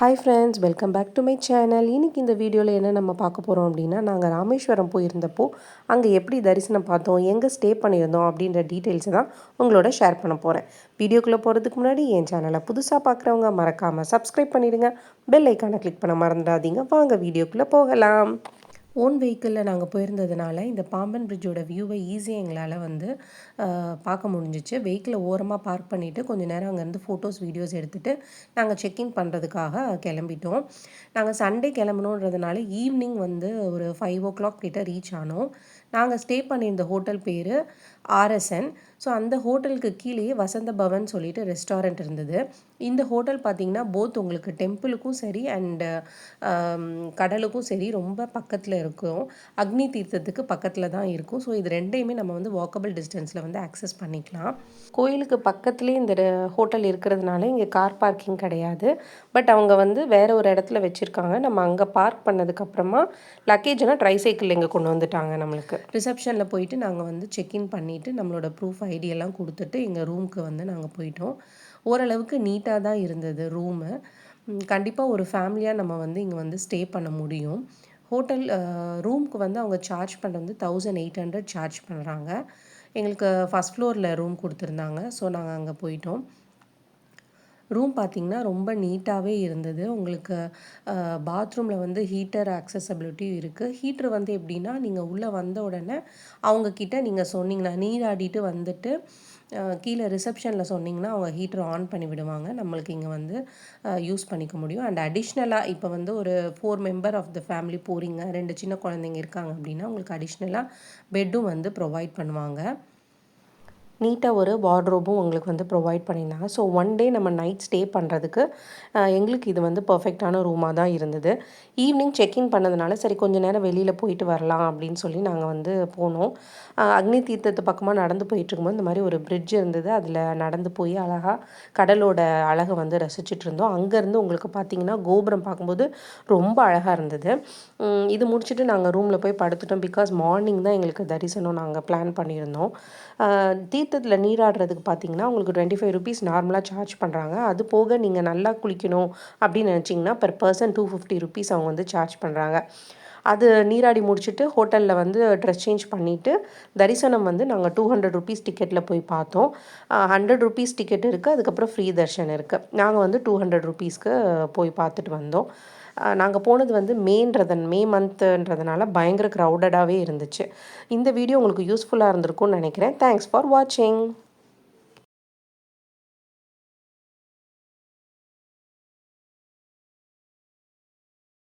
Hi friends, welcome back to my channel. இன்றைக்கி இந்த வீடியோவில் என்ன நம்ம பார்க்க போகிறோம் அப்படின்னா, நாங்கள் ராமேஸ்வரம் போயிருந்தப்போ அங்கே எப்படி தரிசனம் பார்த்தோம், எங்கே ஸ்டே பண்ணியிருந்தோம் அப்படின்ற டீட்டெயில்ஸை தான் உங்களோட ஷேர் பண்ண போகிறேன். வீடியோக்குள்ளே போகிறதுக்கு முன்னாடி என் சேனலை புதுசாக பார்க்குறவங்க மறக்காமல் சப்ஸ்கிரைப் பண்ணிடுங்க, பெல் ஐக்கானை கிளிக் பண்ண மறந்துடாதீங்க. வாங்க வீடியோக்குள்ளே போகலாம். ஓன் வெஹிக்கிளில் நாங்கள் போயிருந்ததுனால இந்த பாம்பன் பிரிட்ஜோட வியூவை ஈஸியாக எங்களால் பார்க்க முடிஞ்சிச்சு. வெஹிக்கிளை ஓரமாக பார்க் பண்ணிவிட்டு கொஞ்சம் நேரம் அங்கேருந்து ஃபோட்டோஸ் வீடியோஸ் எடுத்துகிட்டு நாங்கள் செக்இன் பண்ணுறதுக்காக கிளம்பிட்டோம். நாங்கள் சண்டே கிளம்பணுன்றதுனால ஈவினிங் ஒரு 5 o'clock கிட்ட ரீச் ஆனோம். நாங்கள் ஸ்டே பண்ணியிருந்த ஹோட்டல் பேர் ஆர்எஸ்என். ஸோ அந்த ஹோட்டலுக்கு கீழேயே வசந்த பவன் சொல்லிட்டு ரெஸ்டாரண்ட் இருந்தது. இந்த ஹோட்டல் பார்த்திங்கன்னா போத் உங்களுக்கு டெம்பிளுக்கும் சரி அண்டு கடலுக்கும் சரி ரொம்ப பக்கத்தில் இருக்கும். அக்னி தீர்த்தத்துக்கு பக்கத்தில் தான் இருக்கும். ஸோ இது ரெண்டையுமே நம்ம வாக்கபிள் டிஸ்டன்ஸில் ஆக்சஸ் பண்ணிக்கலாம். கோயிலுக்கு பக்கத்துலேயே இந்த ஹோட்டல் இருக்கிறதுனால இங்கே கார் பார்க்கிங் கிடையாது. பட் அவங்க வேறு ஒரு இடத்துல வச்சுருக்காங்க. நம்ம அங்கே பார்க் பண்ணதுக்கப்புறமா லக்கேஜெல்லாம் ட்ரைசைக்கிள் இங்கே கொண்டு வந்துட்டாங்க. நம்மளுக்கு ரிசப்ஷனில் போயிட்டு நாங்கள் செக்இன் பண்ணிவிட்டு நம்மளோட ப்ரூஃப் ஐடியெல்லாம் கொடுத்துட்டு எங்கள் ரூமுக்கு நாங்கள் போயிட்டோம். ஓரளவுக்கு நீட்டாக தான் இருந்தது ரூமு. கண்டிப்பாக ஒரு ஃபேமிலியாக நம்ம இங்கே ஸ்டே பண்ண முடியும். ஹோட்டல் ரூமுக்கு அவங்க சார்ஜ் பண்ணுறது 1800 சார்ஜ் பண்ணுறாங்க. எங்களுக்கு ஃபஸ்ட் ஃப்ளோரில் ரூம் கொடுத்துருந்தாங்க. ஸோ நாங்கள் அங்கே போயிட்டோம். ரூம் பார்த்திங்கன்னா ரொம்ப நீட்டாகவே இருந்தது. உங்களுக்கு பாத்ரூமில் ஹீட்டர் ஆக்சசபிலிட்டியும் இருக்குது. ஹீட்ரு எப்படின்னா நீங்கள் உள்ளே வந்த உடனே அவங்கக்கிட்ட நீங்கள் சொன்னீங்கன்னா நீராடிட்டு வந்துட்டு கீழே ரிசப்ஷனில் சொன்னிங்கன்னா அவங்க ஹீட்ரு ஆன் பண்ணி விடுவாங்க. நம்மளுக்கு இங்கே யூஸ் பண்ணிக்க முடியும். அண்ட் அடிஷ்னலாக இப்போ ஒரு 4 மெம்பர் ஆஃப் த ஃபேமிலி போகிறீங்க, 2 சின்ன குழந்தைங்க இருக்காங்க அப்படின்னா உங்களுக்கு அடிஷ்னலாக பெட்டும் ப்ரொவைட் பண்ணுவாங்க. நீட்டாக ஒரு வார்ட்ரோபும் உங்களுக்கு ப்ரொவைட் பண்ணியிருந்தாங்க. ஸோ ஒன் டே நம்ம நைட் ஸ்டே பண்ணுறதுக்கு எங்களுக்கு இது பர்ஃபெக்டான ரூமாக தான் இருந்தது. ஈவினிங் செக்இன் பண்ணதுனால சரி கொஞ்சம் நேரம் வெளியில் போயிட்டு வரலாம் அப்படின்னு சொல்லி நாங்கள் போனோம். அக்னி தீர்த்தத்து பக்கமாக நடந்து போயிட்டுருக்கும்போது இந்த மாதிரி ஒரு பிரிட்ஜ் இருந்தது. அதில் நடந்து போய் அழகாக கடலோட அழகை ரசிச்சுட்டு இருந்தோம். அங்கேருந்து உங்களுக்கு பார்த்திங்கன்னா கோபுரம் பார்க்கும்போது ரொம்ப அழகாக இருந்தது. இது முடிச்சுட்டு நாங்கள் ரூமில் போய் படுத்துட்டோம். பிகாஸ் மார்னிங் தான் எங்களுக்கு தரிசனம் நாங்கள் பிளான் பண்ணியிருந்தோம். தீர்த்தத்தில் நீராடுறதுக்கு பார்த்திங்கன்னா உங்களுக்கு 25 rupees நார்மலாக சார்ஜ் பண்ணுறாங்க. அது போக நீங்கள் நல்லா குளிக்கணும் அப்படின்னு நினச்சிங்கன்னா பெர் பர்சன் 250 rupees அவங்க சார்ஜ் பண்ணுறாங்க. அது நீராடி முடிச்சுட்டு ஹோட்டலில் ட்ரெஸ் சேஞ்ச் பண்ணிவிட்டு தரிசனம் நாங்கள் 200 rupees டிக்கெட்டில் போய் பார்த்தோம். 100 rupees டிக்கெட் இருக்குது, அதுக்கப்புறம் ஃப்ரீ தர்ஷன் இருக்குது. நாங்கள் 200 rupeesக்கு போய் பார்த்துட்டு வந்தோம். நாங்கள் போனது மே மந்த்துன்றதுனால பயங்கர க்ரௌடடாகவே இருந்துச்சு. இந்த வீடியோ உங்களுக்கு யூஸ்ஃபுல்லாக இருந்திருக்கும்னு நினைக்கிறேன். தேங்க்ஸ் ஃபார் வாட்சிங்.